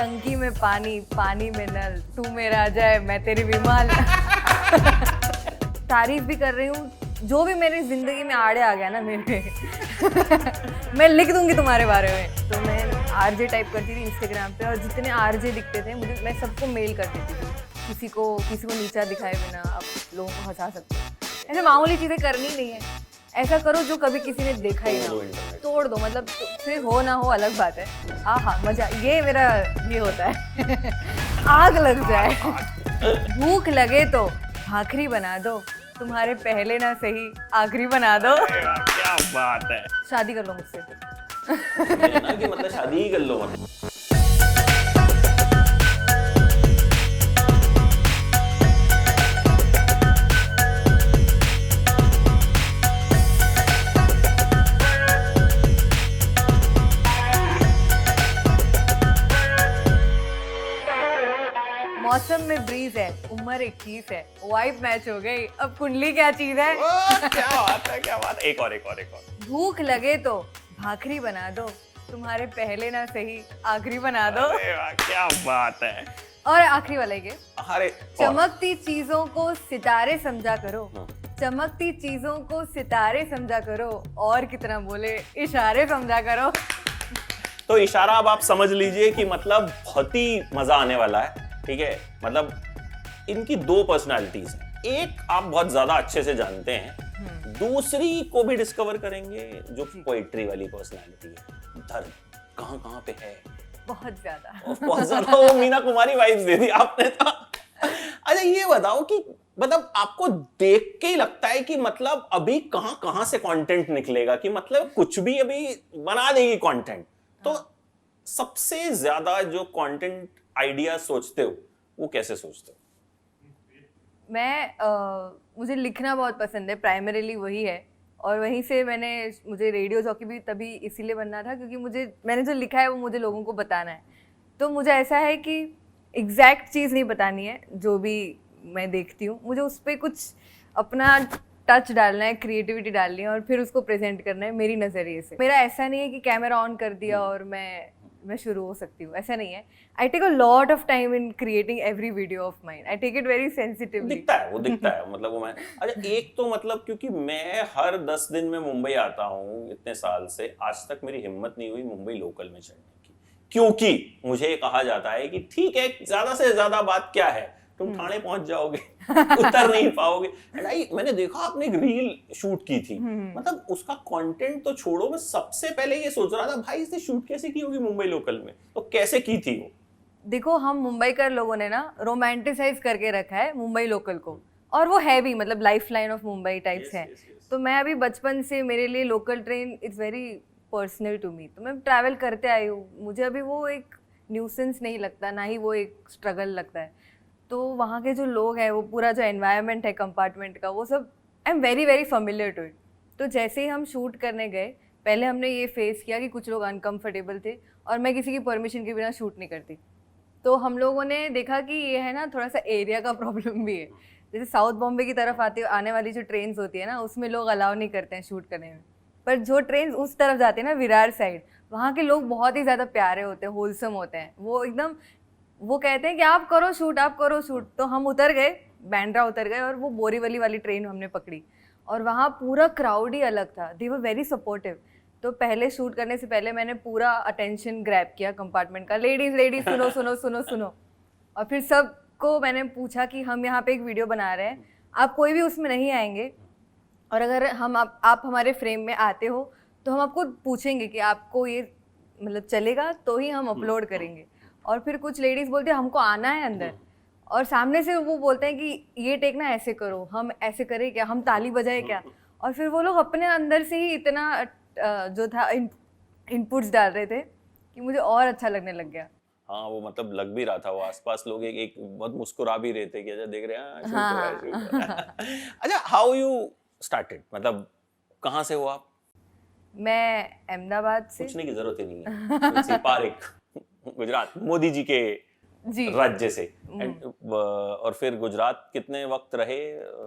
टंकी में पानी, पानी में नल, तू मेरा अजय मैं तेरी विमाल। तारीफ भी कर रही हूँ, जो भी मेरी जिंदगी में आड़े आ गया ना मेरे मैं लिख दूंगी तुम्हारे बारे में। तो मैं आरजे टाइप करती थी इंस्टाग्राम पे, और जितने आरजे दिखते थे मुझे, मैं सबको मेल कर देती थी, किसी को नीचा दिखाए बिना आप लोगों को हंसा सकते हो। ऐसे मामूली चीज़ें करनी नहीं है, ऐसा करो जो कभी किसी ने देखा ही ना हो, तोड़ दो, मतलब फिर हो ना हो अलग बात है। आहा मजा, ये मेरा ये होता है। आग लग जाए, भूख लगे तो भाखरी बना दो, तुम्हारे पहले ना सही आखिरी बना दो। क्या बात है, शादी कर लो मुझसे। ना कि मतलब शादी ही कर लो मतलब। मौसम में ब्रीज है, उम्र 21 है, वाइब मैच हो गई, अब कुंडली क्या चीज है। क्या बात है, क्या बात है। एक और। भूख लगे तो भाखरी बना दो, तुम्हारे पहले ना सही आखिरी बना दो। अरे वाह, क्या बात है। और आखिरी वाला ये, अरे चमकती चीजों को सितारे समझा करो, चमकती चीजों को सितारे समझा करो, और कितना बोले इशारे समझा करो। तो इशारा अब आप समझ लीजिए कि मतलब बहुत ही मजा आने वाला है। ठीक है, मतलब इनकी दो पर्सनालिटीज हैं, एक आप बहुत ज्यादा अच्छे से जानते हैं, दूसरी को भी डिस्कवर करेंगे जो पोएट्री वाली पर्सनालिटी है। दर्द कहाँ पे है, बहुत ज्यादा वो मीना कुमारी वाइब्स दे दी आपने तो। अच्छा ये बताओ कि मतलब आपको देख के ही लगता है कि मतलब अभी कहाँ से कंटेंट निकलेगा, कि मतलब कुछ भी अभी बना देगी कंटेंट। तो सबसे ज्यादा जो कंटेंट आइडिया सोचते हो वो कैसे सोचते हो? मुझे लिखना बहुत पसंद है, प्राइमरीली वही है, और वहीं से मुझे रेडियो जॉकी भी तभी इसीलिए बनना था क्योंकि मैंने जो लिखा है वो मुझे लोगों को बताना है। तो मुझे ऐसा है कि एग्जैक्ट चीज़ नहीं बतानी है, जो भी मैं देखती हूँ मुझे उस पर कुछ अपना टच डालना है, क्रिएटिविटी डालनी है, और फिर उसको प्रेजेंट करना है मेरी नज़रिए से। मेरा ऐसा नहीं है कि कैमरा ऑन कर दिया और मैं शुरू हो सकती हूँ, ऐसा नहीं है। I take a lot of time in creating every video of mine, I take it very sensitively. दिखता है मतलब वो मैं अच्छा एक तो मतलब क्योंकि मैं हर 10 दिन में मुंबई आता हूँ इतने साल से, आज तक मेरी हिम्मत नहीं हुई मुंबई लोकल में चढ़ने की, क्योंकि मुझे कहा जाता है कि ठीक है ज्यादा से ज्यादा बात क्या है, तुम ठाणे पहुंच जाओगे, उतर नहीं पाओगे। मैंने देखा आपने एक रील शूट की थी, मतलब उसका कंटेंट तो छोड़ो, मैं सबसे पहले ये सोच रहा था भाई इसने शूट कैसे की होगी मुंबई लोकल में, तो कैसे की थी वो? देखो हम मुंबई कर लोगों ने ना रोमांटिसाइज करके रखा है मुंबई लोकल को, और वो है भी, मतलब life line of Mumbai types है। तो मैं अभी बचपन से, मेरे लिए local train it's very personal to me, तो मैं ट्रैवल करते आई हूँ, मुझे अभी वो एक न्यूसेंस नहीं लगता, ना ही वो एक स्ट्रगल लगता है। तो वहाँ के जो लोग हैं, वो पूरा जो एनवायरनमेंट है कंपार्टमेंट का, वो सब I am very very familiar to it. तो जैसे ही हम शूट करने गए, पहले हमने ये फेस किया कि कुछ लोग अनकम्फर्टेबल थे, और मैं किसी की परमिशन के बिना शूट नहीं करती। तो हम लोगों ने देखा कि ये है ना, थोड़ा सा एरिया का प्रॉब्लम भी है। जैसे साउथ बॉम्बे की तरफ आने वाली जो ट्रेन्स होती है ना, उसमें लोग अलाउ नहीं करते हैं शूट करने में। पर जो ट्रेन उस तरफ जाती है ना, विरार साइड, वहाँ के लोग बहुत ही ज़्यादा प्यारे होते हैं, होलसम होते हैं, वो एकदम, वो कहते हैं कि आप करो शूट। तो हम उतर गए, बैंड्रा उतर गए, और वो बोरीवली वाली ट्रेन हमने पकड़ी, और वहाँ पूरा क्राउड ही अलग था, दे वर वेरी सपोर्टिव। तो पहले शूट करने से पहले मैंने पूरा अटेंशन ग्रैब किया कंपार्टमेंट का, लेडीज सुनो। और फिर सबको मैंने पूछा कि हम यहाँ पे एक वीडियो बना रहे हैं, आप कोई भी उसमें नहीं आएंगे, और अगर आप हमारे फ्रेम में आते हो तो हम आपको पूछेंगे कि आपको ये मतलब चलेगा, तो ही हम अपलोड करेंगे। और फिर कुछ लेडीज़ बोलते हैं हमको आना है अंदर, और सामने से वो बोलते हैं कि ये टेक ना ऐसे करो, हम ऐसे करें क्या, हम ताली बजाए क्या। और फिर वो लोग अपने अंदर से ही इतना जो था इनपुट्स डाल रहे थे कि मुझे और अच्छा लगने लग गया। हाँ वो मतलब लग भी रहा था, वो आसपास लोग एक बहुत मुस्कुरा भी रहे थे कि अच्छा देख रहे हैं, शूट हो रहा है। अच्छा हाउ यू स्टार्टेड, मतलब कहाँ से हो आप? मैं अहमदाबाद से। पूछने की जरूरत ही नहीं है, पारिक गुजरात, मोदी जी के राज्य से। और फिर गुजरात कितने वक्त रहे?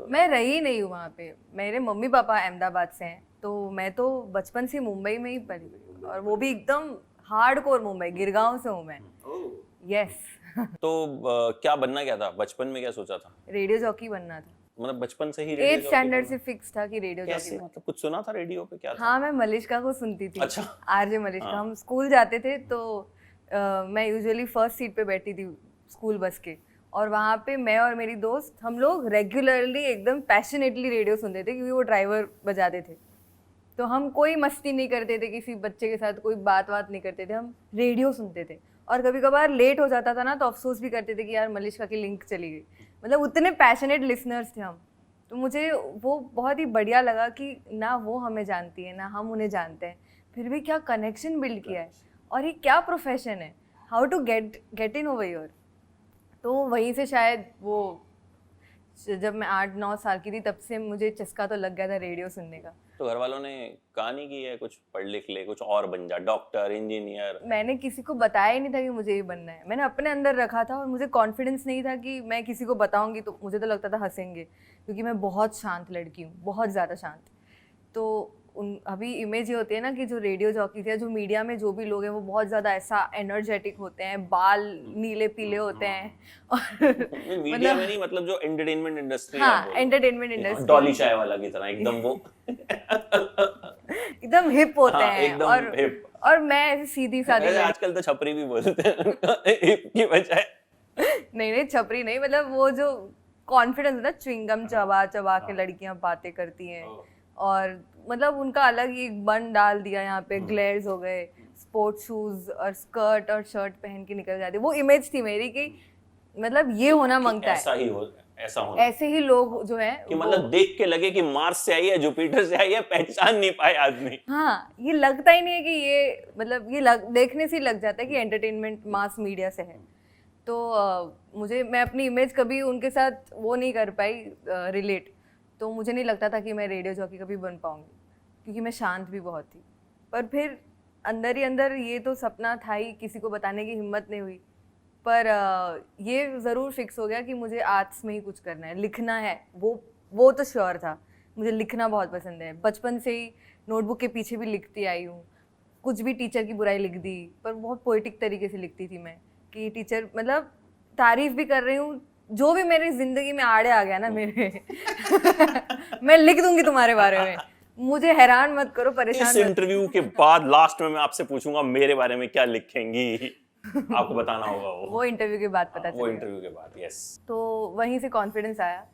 मैं रही नहीं हूँ वहाँ पे, मेरे मम्मी पापा अहमदाबाद से हैं, तो मैं तो बचपन से मुंबई में ही पली, और वो भी एकदम हार्डकोर मुंबई, गिरगांव से हूँ मैं। यस तो क्या बनना क्या था बचपन में, क्या सोचा था? रेडियो जॉकी बनना था। मतलब बचपन से ही रेडियो 8th जॉकी स्टैंडर्ड बनना? से फिक्स था कि रेडियो कैसे, जॉकी। मतलब कुछ सुना था रेडियो पे, क्या था? हाँ, मैं मलिश्का को सुनती थी। अच्छा। आरजे मलिश्का। हाँ। हम स्कूल जाते थे तो मैं यूजुअली फर्स्ट सीट पे बैठी थी स्कूल बस के, और वहाँ पे मैं और मेरी दोस्त हम लोग रेगुलरली एकदम पैशनेटली रेडियो सुनते थे क्योंकि वो ड्राइवर बजाते थे। तो हम कोई मस्ती नहीं करते थे किसी बच्चे के साथ, कोई बात नहीं करते थे, हम रेडियो सुनते थे। और कभी कभार लेट हो जाता था ना तो अफसोस भी करते थे कि यार मलिश्का की लिंक चली गई। मतलब उतने पैशनेट लिसनर्स थे हम। तो मुझे वो बहुत ही बढ़िया लगा कि ना वो हमें जानती है ना हम उन्हें जानते हैं, फिर भी क्या कनेक्शन बिल्ड किया है, और ये क्या प्रोफेशन है, how to get in over your. तो वहीं से शायद वो, जब मैं 8-9 साल की थी तब से मुझे चस्का तो लग गया था रेडियो सुनने का। तो घर वालों ने कहानी की है कुछ पढ़ लिख ले, कुछ और बन जा, डॉक्टर, इंजीनियर? मैंने किसी को बताया ही नहीं था कि मुझे ये बनना है, मैंने अपने अंदर रखा था, और मुझे कॉन्फिडेंस नहीं था कि मैं किसी को बताऊंगी तो मुझे तो लगता था हंसेंगे, क्योंकि मैं बहुत शांत लड़की हूँ, बहुत ज़्यादा शांत। तो अभी इमेज ये होती है ना कि जो रेडियो जॉकी थे, जो मीडिया में जो भी लोग हैं वो बहुत ज़्यादा ऐसा एनर्जेटिक होते हैं, बाल नीले पीले होते हैं, और मीडिया में नहीं, मतलब जो एंटरटेनमेंट इंडस्ट्री है, हाँ, एंटरटेनमेंट इंडस्ट्री, डॉली चाय वाला की तरह एकदम वो एकदम हिप होते हाँ, हैं, एकदम hip। और मैं ऐसी सीधी सादी वैसे आजकल तो छपरी भी बोलते हैं हिप की बजाय। नहीं छपरी नहीं, मतलब वो जो कॉन्फिडेंस होता है, च्युइंगम चबा चबा के लड़कियां बातें करती हैं, और मतलब उनका अलग ही एक बन डाल दिया यहाँ पे, ग्लेयर्स हो गए, स्पोर्ट्स शूज और स्कर्ट और शर्ट पहन के निकल जाते। वो इमेज थी मेरी कि मतलब ये होना मांगता है, ऐसा ही हो, ऐसा होना, ऐसे ही लोग जो है कि मतलब देख के लगे कि मार्स से आई है, जुपिटर से आई है, पहचान नहीं पाए आदमी। हाँ, ये लगता ही नहीं है कि ये, मतलब ये देखने से ही लग जाता है कि एंटरटेनमेंट मास मीडिया से है। तो मैं अपनी इमेज कभी उनके साथ वो नहीं कर पाई रिलेट, तो मुझे नहीं लगता था कि मैं रेडियो जॉकी कभी बन पाऊंगी, क्योंकि मैं शांत भी बहुत थी। पर फिर अंदर ही अंदर ये तो सपना था ही, किसी को बताने की हिम्मत नहीं हुई। पर ये ज़रूर फिक्स हो गया कि मुझे आर्ट्स में ही कुछ करना है, लिखना है, वो तो श्योर था। मुझे लिखना बहुत पसंद है, बचपन से ही नोटबुक के पीछे भी लिखती आई हूँ, कुछ भी टीचर की बुराई लिख दी, पर बहुत पोएटिक तरीके से लिखती थी मैं, कि टीचर मतलब तारीफ भी कर रही हूँ, जो भी मेरी जिंदगी में आड़े आ गया ना मेरे मैं लिख दूंगी तुम्हारे बारे में, मुझे हैरान मत करो, परेशान इस इंटरव्यू के बाद लास्ट में मैं आपसे पूछूंगा मेरे बारे में क्या लिखेंगी, आपको बताना होगा वो इंटरव्यू के बाद पता वो चलेगा। इंटरव्यू के बाद, यस। तो वहीं से कॉन्फिडेंस आया,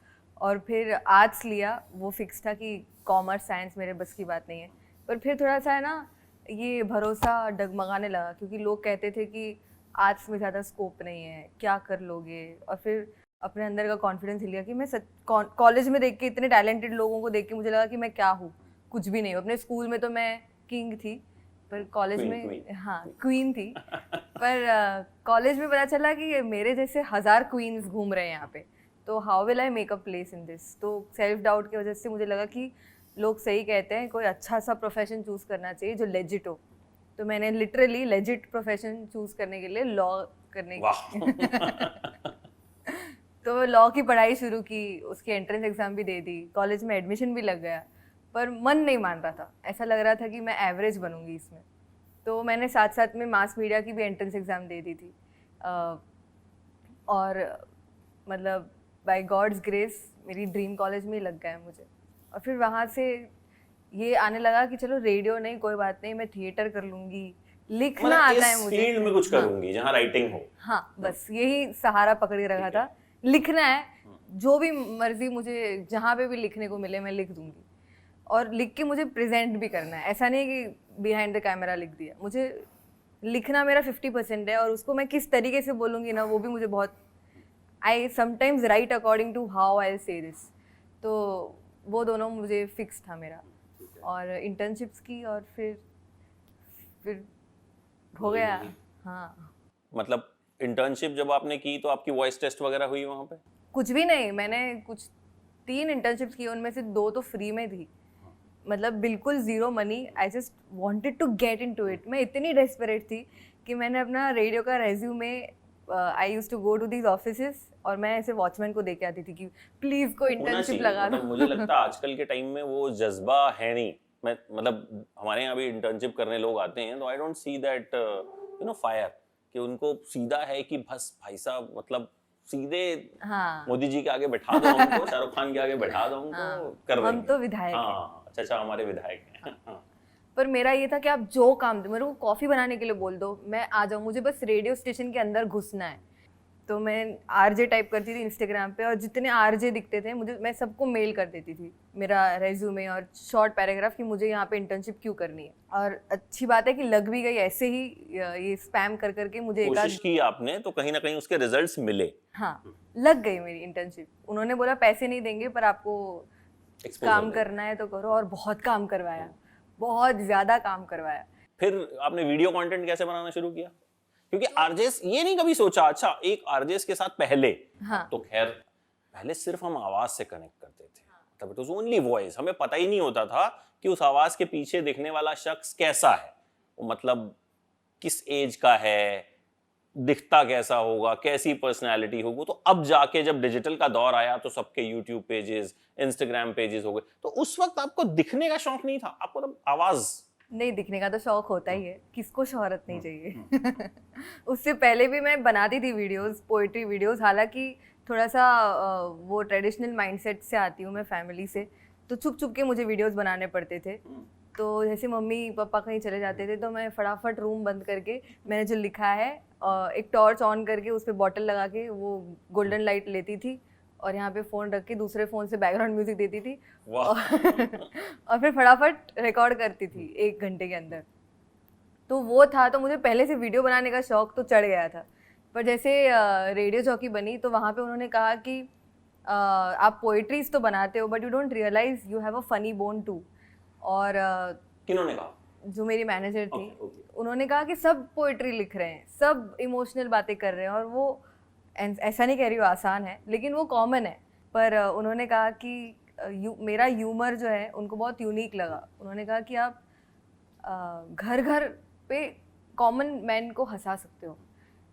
और फिर आर्ट्स लिया, वो फिक्स था कि कॉमर्स साइंस मेरे बस की बात नहीं है। पर फिर थोड़ा सा है ना, ये भरोसा डगमगाने लगा, क्योंकि लोग कहते थे कि आर्ट्स में ज़्यादा स्कोप नहीं है, क्या कर लोगे। और फिर अपने अंदर का कॉन्फिडेंस हिल गया कि मैं कॉलेज में देख के, इतने टैलेंटेड लोगों को देख के मुझे लगा कि मैं क्या हूँ, कुछ भी नहीं हूँ। अपने स्कूल में तो मैं किंग थी, पर कॉलेज में हाँ क्वीन थी, पर कॉलेज में पता चला कि मेरे जैसे 1000 क्वींस घूम रहे हैं यहाँ पे, तो how will I make a place in this. तो सेल्फ डाउट की वजह से मुझे लगा कि लोग सही कहते हैं, कोई अच्छा सा प्रोफेशन चूज़ करना चाहिए जो लेजिट हो। तो मैंने लिटरली लेजिट प्रोफेशन चूज़ करने के लिए लॉ करने तो लॉ की पढ़ाई शुरू की, उसकी एंट्रेंस एग्ज़ाम भी दे दी, कॉलेज में एडमिशन भी लग गया, पर मन नहीं मान रहा था, ऐसा लग रहा था कि मैं एवरेज बनूंगी इसमें। तो मैंने साथ साथ में मास मीडिया की भी एंट्रेंस एग्ज़ाम दे दी थी, और मतलब बाय गॉड्स ग्रेस मेरी ड्रीम कॉलेज में ही लग गया मुझे। और फिर वहाँ से ये आने लगा कि चलो रेडियो नहीं, कोई बात नहीं, मैं थिएटर कर लूँगी, लिखना आता है मुझे, फील्ड में कुछ करूँगी जहाँ राइटिंग हो। हाँ, बस यही सहारा पकड़ के रखा था, लिखना है, जो भी मर्जी मुझे जहाँ पे भी लिखने को मिले मैं लिख दूँगी, और लिख के मुझे प्रेजेंट भी करना है। ऐसा नहीं कि बिहाइंड द कैमरा लिख दिया, मुझे लिखना मेरा 50% है, और उसको मैं किस तरीके से बोलूँगी ना, वो भी मुझे बहुत, I sometimes write according to how I say this. तो वो दोनों मुझे फिक्स था मेरा, और इंटर्नशिप्स की, और फिर हो गया। हाँ, मतलब इंटर्नशिप जब आपने की तो आपकी वॉइस टेस्ट वगैरह हुई वहाँ पे? कुछ भी नहीं, मैंने कुछ 3 इंटर्नशिप्स की, उनमें से 2 तो फ्री में थी, मतलब बिल्कुल zero money, I just wanted to get into it. मैं इतनी डेस्परेट थी कि मैंने अपना रेडियो का resume, I used to go to these offices, और मैं ऐसे वॉचमैन को दे के आती थी कि प्लीज़ कोई इंटर्नशिप लगा दो। मुझे लगता है आजकल के टाइम में वो जज्बा है नहीं। मैं मतलब हमारे यहाँ भी इंटर्नशिप करने लोग आते हैं, तो I don't see that fire कि उनको सीधा है कि बस भाई साहब मतलब सीधे हाँ मोदी जी के आगे बैठा दो हमको, शाहरुख खान के आगे बैठा दो हमको, हाँ, कर हम देंगे। तो विधायक हैं। हाँ अच्छा हमारे विधायक हैं। हाँ। पर मेरा ये था कि आप जो काम दो, मेरे को कॉफी बनाने के लिए बोल दो, मैं आ जाऊँ, मुझे बस रेडियो स्टेशन के अंदर घुसना है। तो मैं आरजे टाइप करती थी इंस्टाग्राम पे, और जितने आरजे दिखते थे मुझे, मैं सबको मेल कर देती थी मेरा रेज्यूमे और शॉर्ट पैराग्राफ कि मुझे यहाँ पे इंटर्नशिप क्यों करनी है। और अच्छी बात है कि लग भी गई ऐसे ही, ये स्पैम कर करके मुझे एक कोशिश की आपने तो कहीं ना कहीं उसके रिजल्ट्स मिले। हाँ लग गई मेरी इंटर्नशिप। उन्होंने बोला पैसे नहीं देंगे पर आपको Expose काम हो गए। करना है तो करो, और बहुत काम करवाया, बहुत ज़्यादा काम करवाया। फिर आपने वीडियो कंटेंट कैसे बनाना शुरू किया? क्योंकि आरजेस ये नहीं कभी सोचा, अच्छा एक आरजेस के साथ पहले, हाँ तो खैर पहले सिर्फ हम आवाज से कनेक्ट करते थे, मतलब इट वाज ओनली वॉइस, हमें पता ही नहीं होता था कि उस आवाज के पीछे दिखने वाला शख्स कैसा है, वो मतलब किस एज का है, दिखता कैसा होगा, कैसी पर्सनालिटी होगी। तो अब जाके जब डिजिटल का दौर आया तो सबके यूट्यूब पेजेस, इंस्टाग्राम पेजेस हो गए, तो उस वक्त आपको दिखने का शौक नहीं था, आपको तो आवाज। नहीं, दिखने का तो शौक होता ही है, किसको शोहरत नहीं चाहिए। उससे पहले भी मैं बनाती थी वीडियोस, पोइट्री वीडियोस, हालांकि थोड़ा सा वो ट्रेडिशनल माइंडसेट से आती हूँ मैं, फैमिली से, तो छुप छुप के मुझे वीडियोस बनाने पड़ते थे। तो जैसे मम्मी पापा कहीं चले जाते थे तो मैं फटाफट रूम बंद करके मैंने जो लिखा है एक टॉर्च ऑन करके उस पर बॉटल लगा के वो गोल्डन लाइट लेती थी, और यहाँ पे फ़ोन रख के दूसरे फ़ोन से बैकग्राउंड म्यूजिक देती थी और फिर फटाफट रिकॉर्ड करती थी 1 घंटे के अंदर। तो वो था, तो मुझे पहले से वीडियो बनाने का शौक तो चढ़ गया था। पर जैसे रेडियो जॉकी बनी तो वहाँ पे उन्होंने कहा कि आप पोइट्रीज तो बनाते हो but you don't realise you have a funny bone too. और किन्होंने कहा? जो मेरी मैनेजर थी, Okay. उन्होंने कहा कि सब पोइट्री लिख रहे हैं, सब इमोशनल बातें कर रहे हैं, और वो ऐसा नहीं कह रही हूँ आसान है, लेकिन वो कॉमन है। पर उन्होंने कहा कि मेरा ह्यूमर जो है उनको बहुत यूनिक लगा। उन्होंने कहा कि आप घर घर पे कॉमन मैन को हंसा सकते हो,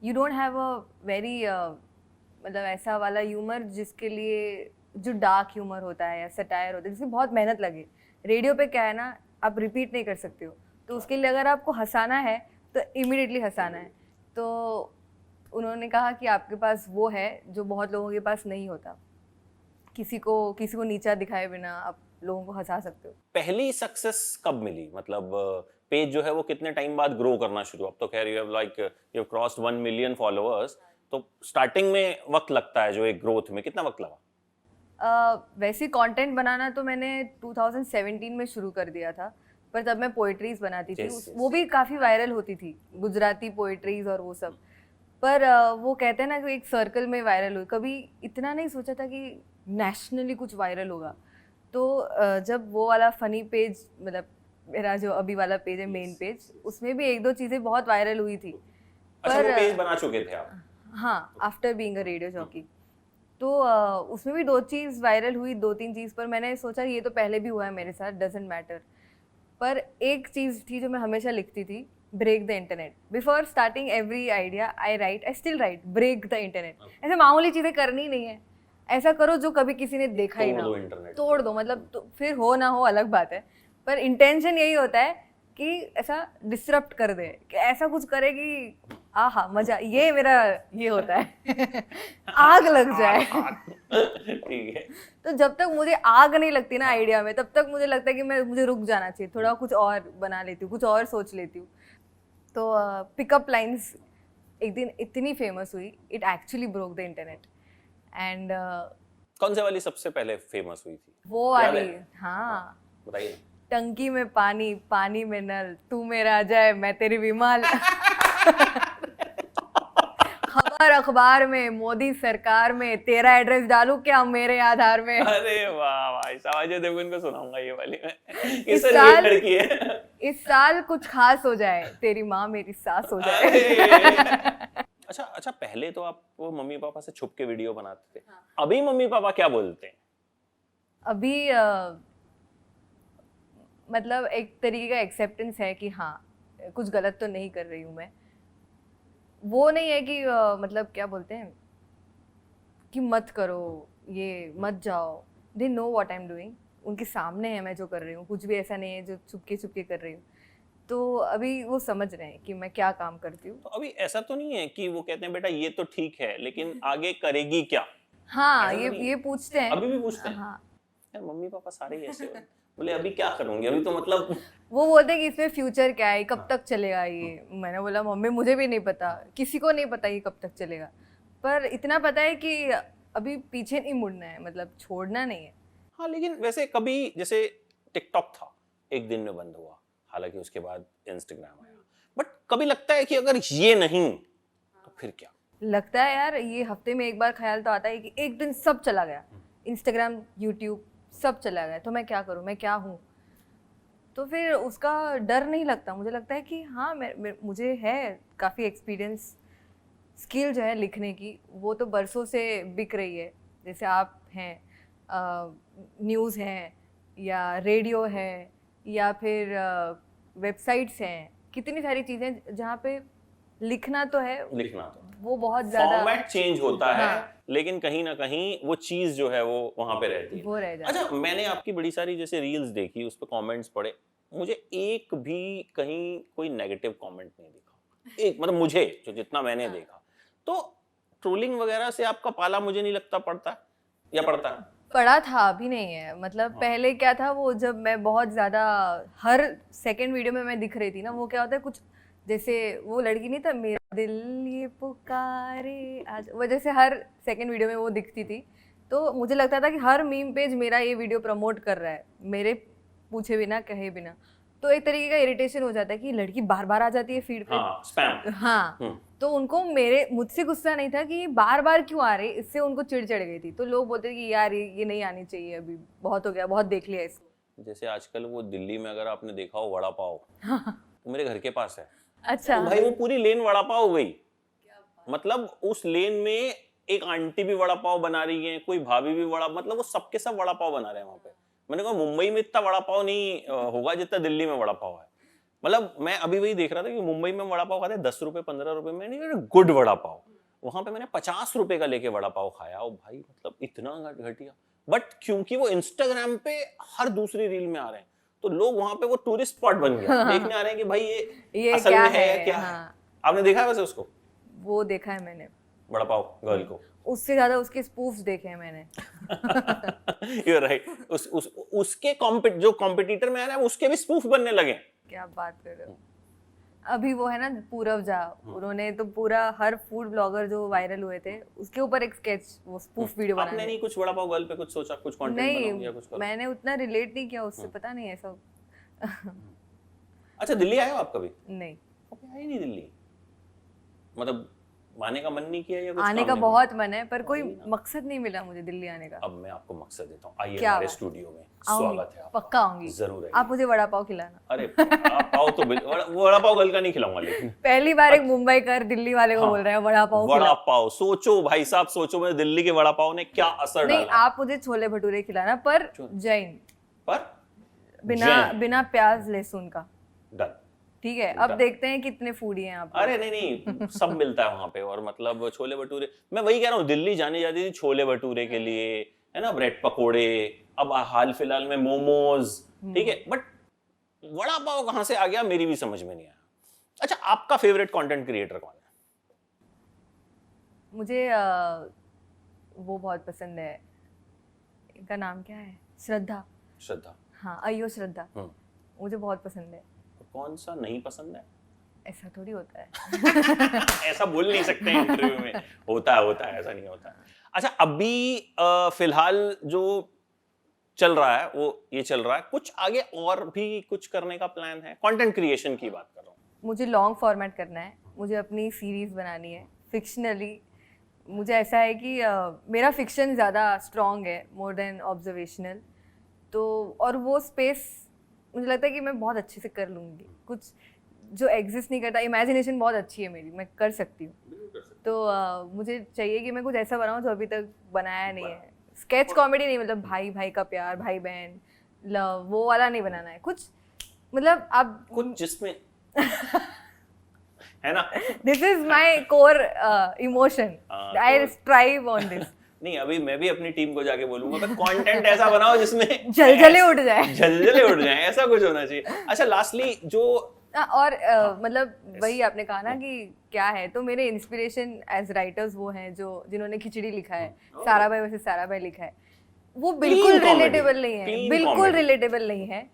you don't have a very मतलब ऐसा वाला ह्यूमर जिसके लिए, जो डार्क ह्यूमर होता है या सटायर होता है जिसकी बहुत मेहनत लगे। रेडियो पे क्या है ना, आप रिपीट नहीं कर सकते हो, तो उसके लिए अगर आपको हंसाना है तो इमीडिएटली हंसाना है। तो उन्होंने कहा कि आपके पास वो है जो बहुत लोगों के पास नहीं होता, किसी को नीचा दिखाए बिना आप लोगों को हंसा सकते हो। पहली सक्सेस कब मिली, मतलब पेज जो है वो कितने टाइम बाद ग्रो करना शुरू? अब तो खैर you have crossed 1 million followers, तो स्टार्टिंग में वक्त लगता है जो एक ग्रोथ में, कितना वक्त लगा? वैसे कंटेंट बनाना तो मैंने 2017 में शुरू कर दिया था, पर तब मैं पोइट्रीज बनाती थी। Yes, वो भी काफ़ी वायरल होती थी, गुजराती पोइट्रीज और वो सब। पर वो कहते हैं ना कि एक सर्कल में वायरल हुई, कभी इतना नहीं सोचा था कि नेशनली कुछ वायरल होगा। तो जब वो वाला फनी पेज, मतलब मेरा जो अभी वाला पेज है मेन पेज, उसमें भी 1-2 चीज़ें बहुत वायरल हुई थी। अच्छा वो पेज बना चुके थे आप? हाँ, after being a radio jockey. तो उसमें भी 2 चीज़ वायरल हुई, 2-3 चीज़, पर मैंने सोचा ये तो पहले भी हुआ है मेरे साथ, डजंट मैटर। पर एक चीज़ थी जो मैं हमेशा लिखती थी, break the internet. Before starting every idea I still write break the internet. ऐसे मामूली चीज़ें करनी नहीं है, ऐसा करो जो कभी किसी ने देखा ही ना हो, तोड़ दो। मतलब तो फिर हो ना हो अलग बात है, पर इंटेंशन यही होता है कि ऐसा डिसरप्ट कर दे, कि ऐसा कुछ करे कि आहा मजा, ये मेरा ये होता है। आग लग जाए। ठीक है। तो जब तक मुझे आग नहीं लगती ना आइडिया में, तब तक मुझे लगता है कि मुझे रुक जाना चाहिए, थोड़ा कुछ और बना लेती हूँ, कुछ और सोच लेती हूँ। तो पिकअप लाइंस एक दिन इतनी फेमस हुई, it actually broke the internet. And कौन से वाली सबसे पहले फेमस हुई थी? वो वाली, हाँ, बताइए। टंकी में पानी, पानी में नल, तू मेरा अजय मैं तेरी विमल। खबर अखबार में, मोदी सरकार में, तेरा एड्रेस डालू क्या मेरे आधार में। अरे वाह वाह, अजय देवगन को सुनाऊंगा ये वाली मैं। इस किससे साल रिलेट लड़की है? इस साल कुछ खास हो जाए, तेरी माँ मेरी सास हो जाए। अच्छा पहले तो आप वो मम्मी पापा से छुप के वीडियो बनाते थे, अभी मम्मी पापा क्या बोलते हैं? अभी मतलब एक तरीके का एक्सेप्टेंस है कि हाँ कुछ गलत तो नहीं कर रही हूँ मैं। वो नहीं है कि मतलब क्या बोलते हैं कि मत करो, ये मत जाओ। They know what I am doing, उनके सामने है मैं जो कर रही हूँ, कुछ भी ऐसा नहीं है जो छुपके छुपके कर रही हूँ। तो अभी वो समझ रहे हैं कि मैं क्या काम करती हूँ। तो अभी ऐसा तो नहीं है कि वो कहते हैं बेटा ये तो ठीक है लेकिन आगे करेगी क्या? हाँ, ऐसा तो नहीं ये है? पूछते हैं। अभी भी पूछते हैं? हाँ, यार मम्मी पापा सारे ही ऐसे हो। बोले अभी क्या करूंगी, अभी तो मतलब वो बोलते हैं कि इसमें फ्यूचर क्या है, कब तक चलेगा ये। मैंने बोला मम्मी मुझे भी नहीं पता, किसी को नहीं पता ये कब तक चलेगा, पर इतना पता है कि अभी पीछे नहीं मुड़ना है, मतलब छोड़ना नहीं है। हाँ लेकिन वैसे कभी जैसे टिकटॉक था एक दिन में बंद हुआ, हालांकि उसके बाद इंस्टाग्राम आया, बट कभी लगता है कि अगर ये नहीं तो फिर क्या? लगता है यार, ये हफ्ते में एक बार ख्याल तो आता है कि एक दिन सब चला गया, इंस्टाग्राम, यूट्यूब सब चला गया, तो मैं क्या करूँ, मैं क्या हूँ। तो फिर उसका डर नहीं लगता, मुझे लगता है कि हाँ मुझे है काफ़ी एक्सपीरियंस, स्किल जो है लिखने की वो तो बरसों से बिक रही है। जैसे आप हैं, न्यूज़ हैं या रेडियो है या फिर वेबसाइट्स हैं, कितनी सारी चीज़ें जहाँ पे लिखना तो है, लिखना तो वो बहुत ज़्यादा फॉर्मेट चेंज होता है, हाँ। लेकिन कहीं ना कहीं वो चीज जो है वो वहां पे रहती है। वो रह जाता है। अच्छा, मैंने आपकी बड़ी सारी जैसे रील्स देखी, उस पर कमेंट्स पढ़े, मुझे एक भी कहीं कोई नेगेटिव कमेंट नहीं दिखा, एक मतलब मुझे जो जितना मैंने देखा। तो ट्रोलिंग वगैरह से आपका पाला मुझे नहीं लगता पड़ता है, या पड़ता है? पढ़ा था, अभी नहीं है। मतलब पहले क्या था, वो जब मैं बहुत ज़्यादा हर सेकंड वीडियो में मैं दिख रही थी ना, वो क्या होता है कुछ, जैसे वो लड़की नहीं था, मेरा दिल ये पुकारे आज, वो जैसे हर सेकंड वीडियो में वो दिखती थी, तो मुझे लगता था कि हर मीम पेज मेरा ये वीडियो प्रमोट कर रहा है, मेरे पूछे बिना कहे बिना। तो एक तरीके का इरिटेशन हो जाता है कि लड़की बार बार आ जाती है फीड पे। हाँ, स्पैम। हाँ, तो उनको मुझसे गुस्सा नहीं था कि बार बार क्यों आ रही, इससे उनको चिढ़ चढ़ गई थी। तो लोग बोलते थे कि यार ये नहीं आनी चाहिए, अभी बहुत हो गया, बहुत देख लिया इसको। जैसे आजकल वो दिल्ली में अगर आपने देखा हो वड़ा पाव, तो मेरे घर के पास है। अच्छा, तो भाई वो पूरी लेन वड़ा पाव हो गई, मतलब उस लेन में एक आंटी भी वड़ा पाव बना रही है, कोई भाभी भी वड़ा, मतलब वो सबके सब वड़ा पाव बना रहे हैं वहां पे। मैंने कहा मुंबई में इतना वड़ा पाव नहीं होगा जितना दिल्ली में वड़ा पाव है। मतलब मैं अभी वही देख रहा था कि मुंबई में वड़ा पाव खाते 10 रुपए 15 रुपए में, नहीं गुड वड़ा पाव, वहां पे मैंने 50 रुपए का लेके वड़ा पाव खाया। और भाई मतलब इतना घटिया, बट क्योंकि वो इंस्टाग्राम पे हर दूसरी रील में आ रहे हैं, तो लोग वहां पे वो टूरिस्ट स्पॉट बन गया, देखने आ रहे हैं कि भाई ये असल क्या में है है, क्या हाँ। है। आपने देखा है वैसे उसको, वो देखा है मैंने, वड़ा पाव गर्ल को? उससे ज्यादा उसके स्पूफ्स देखे हैं मैंने। You're right. उसके जो कॉम्पिटिटर में आ रहा है उसके भी स्पूफ बनने लगे। क्या बात कर रहे हो। अभी वो है ना पूरव झा, उन्होंने तो पूरा हर फूड ब्लॉगर जो वायरल हुए थे उसके ऊपर एक स्केच, वो स्पूफ वीडियो आपने बनाने। नहीं कुछ वड़ा पाव गर्ल पे कुछ सोचा, कुछ कंटेंट बनाऊंगी या कुछ नहीं, करूं? मैंने उतना रिलेट नहीं किया उससे, पता नहीं ऐसा। अच्छा, दिल्ली आए हो आप कभी? नहीं, कभी आए नहीं दिल्ली? मतलब आने का मन नहीं किया या कुछ आने काम का नहीं बहुत मन है, पर कोई मकसद नहीं मिला मुझे दिल्ली आने का। किया? अब मैं आपको मकसद देता हूँ, आइए क्या हमारे बात? स्टूडियो में, आऊंगी, स्वागत है आपका। पक्का आऊंगी। जरूर आइए। आप मुझे वड़ा पाव खिलाना। अरे आप पाव तो वड़ा पाव गर्ल का नहीं खिलाऊंगा, लेकिन पहली बार एक मुंबई कर दिल्ली वाले को बोल रहे हैं वड़ा पाव वड़ा खिलाओ। पाव, सोचो भाई साहब, सोचो मैं दिल्ली के वड़ा पाव ने क्या असर नहीं, डाला। आप मुझे छोले भटूरे खिलाना, पर जैन, पर बिना प्याज लहसुन का। डन। ठीक है, अब देखते हैं कितने फूडी हैं आप। अरे नहीं, सब मिलता है वहां पे। और मतलब छोले भटूरे, मैं वही कह रहा हूँ, दिल्ली जाने जाती थी छोले भटूरे के लिए, है ना, ब्रेड पकोड़े, अब हाल फिलहाल में मोमोज, ठीक है, बट वड़ा पाव कहां से आ गया मेरी भी समझ में नहीं आया। अच्छा, आपका फेवरेट कंटेंट क्रिएटर कौन है? मुझे वो बहुत पसंद है, इनका नाम क्या है, श्रद्धा। श्रद्धा? हाँ, अयो श्रद्धा, मुझे बहुत पसंद है। कौन सा नहीं पसंद है? ऐसा थोड़ी होता है। ऐसा बोल नहीं सकते इंटरव्यू में, होता है, ऐसा नहीं होता है। अच्छा, अभी फिलहाल जो चल रहा है वो ये चल रहा है, कुछ आगे और भी कुछ करने का प्लान है? कंटेंट क्रिएशन की बात कर रहा हूँ। मुझे लॉन्ग फॉर्मेट करना है, मुझे अपनी सीरीज बनानी है फिक्शनली। मुझे ऐसा है कि मेरा फिक्शन ज़्यादा स्ट्रॉन्ग है मोर देन ऑब्जर्वेशनल, तो और वो स्पेस मुझे लगता है कि मैं बहुत अच्छे से कर लूँगी। कुछ जो एग्जिस्ट नहीं करता, इमेजिनेशन बहुत अच्छी है मेरी, मैं कर सकती हूँ। तो मुझे चाहिए कि मैं कुछ ऐसा बनाऊँ जो अभी तक बनाया नहीं है। स्केच कॉमेडी नहीं, मतलब भाई भाई का प्यार, भाई बहन लव, वो वाला नहीं बनाना है। कुछ मतलब अब कुछ जिसमें है ना, this is my core emotion, I strive on this. नहीं, अभी मैं भी अपनी टीम को जाके बोलूंगा कंटेंट ऐसा बनाओ जिसमें जलजले उठ जाए। जलजले उठ जाए, ऐसा कुछ होना चाहिए। अच्छा, लास्टली जो और मतलब वही आपने कहा ना कि क्या है, तो मेरे इंस्पिरेशन एज राइटर्स वो हैं जो जिन्होंने खिचड़ी लिखा है, सारा भाई वैसे सारा भाई लिखा है, वो बिल्कुल रिलेटेबल नहीं है, बिल्कुल रिलेटेबल नहीं है,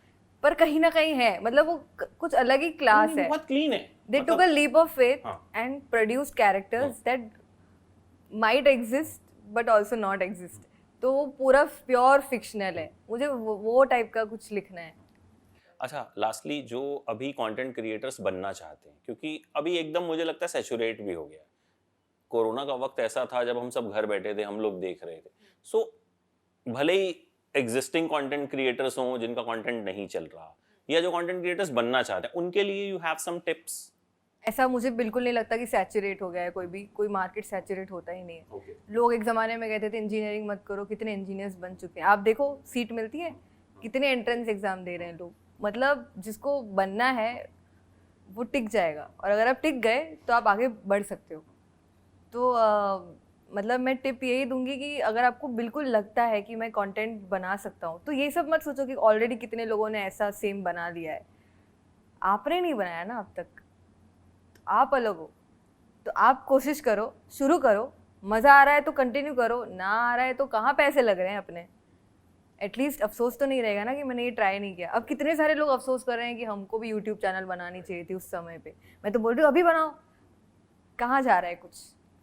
पर कहीं ना कहीं है, मतलब वो कुछ अलग ही क्लास है, बहुत क्लीन है। They took a leap of faith and produced characters that might exist but also not exist, तो वो पूरा प्योर फिक्शनल है, मुझे वो टाइप का कुछ लिखना है। अच्छा, लास्टली जो अभी कंटेंट क्रिएटर्स बनना चाहते हैं, क्योंकि अभी एकदम मुझे लगता है सैचुरेट भी हो गया, कोरोना का वक्त ऐसा था जब हम सब घर बैठे थे, हम लोग देख रहे थे, सो भले ही एग्जिस्टिंग कंटेंट क्रिएटर्स हों जिनका कंटेंट नहीं चल रहा, या जो कंटेंट क्रिएटर्स बनना चाहते हैं, उनके लिए यू हैव सम टिप्स? ऐसा मुझे बिल्कुल नहीं लगता कि सैचुरेट हो गया है, कोई मार्केट सैचुरेट होता ही नहीं है। लोग एक ज़माने में कहते थे इंजीनियरिंग मत करो, कितने इंजीनियर्स बन चुके हैं, आप देखो सीट मिलती है, कितने एंट्रेंस एग्जाम दे रहे हैं लोग, मतलब जिसको बनना है वो टिक जाएगा, और अगर आप टिक गए तो आप आगे बढ़ सकते हो। तो मतलब मैं टिप यही दूंगी कि अगर आपको बिल्कुल लगता है कि मैं कंटेंट बना सकता हूँ, तो ये सब मत सोचो कि ऑलरेडी कितने लोगों ने ऐसा सेम बना लिया है, आपने नहीं बनाया ना अब तक, आप अलग हो, तो आप कोशिश करो, शुरू करो, मज़ा आ रहा है तो कंटिन्यू करो, ना आ रहा है तो कहाँ पैसे लग रहे हैं अपने, एटलीस्ट अफसोस तो नहीं रहेगा ना कि मैंने ये ट्राई नहीं किया। अब कितने सारे लोग अफसोस कर रहे हैं कि हमको भी यूट्यूब चैनल बनानी चाहिए थी उस समय पे, मैं तो बोल रही हूँ अभी बनाओ, कहाँ जा रहा है, कुछ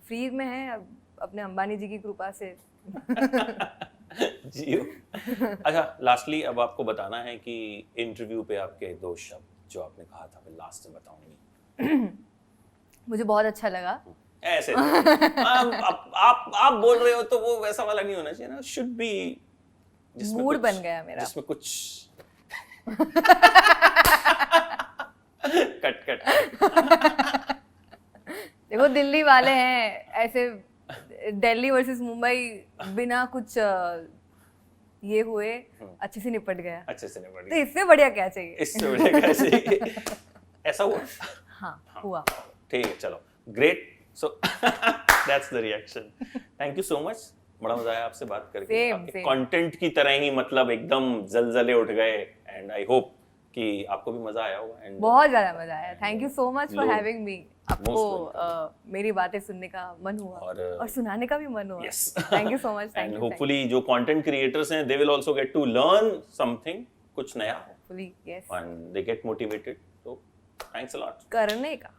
फ्री में है, अब अपने अंबानी जी की कृपा से जियो। अच्छा, लास्टली अब आपको बताना है कि इंटरव्यू पे आपके 2 शब्द जो आपने कहा था मैं लास्ट में बताऊंगी। मुझे बहुत अच्छा लगा। ऐसे आप बोल रहे हो तो वो वैसा वाला नहीं होना चाहिए ना, शुड बी मूड बन गया मेरा, जिसमें कुछ कट देखो दिल्ली वाले हैं ऐसे, दिल्ली वर्सेस मुंबई बिना कुछ ये हुए अच्छे से निपट गया, तो इससे बढ़िया क्या चाहिए, इससे बढ़िया क्या चाहिए। ऐसा हुआ? हाँ हुआ। ठीक है, चलो, great, so that's the reaction. Thank you so much, बड़ा मजा आया आपसे बात करके, आपके कंटेंट की तरह ही मतलब एकदम जलजले उठ गए, एंड आई होप कि आपको भी मजा आया होगा। एंड बहुत ज्यादा मजा आया, thank you so much for having me, आपको मेरी बातें सुनने का मन हुआ और सुनाने का भी मन हुआ। Thank you so much, and hopefully जो कंटेंट क्रिएटर्स हैं they will also get to learn something, कुछ नया, hopefully yes, and they get motivated, तो थैंक्स अ लॉट करने का।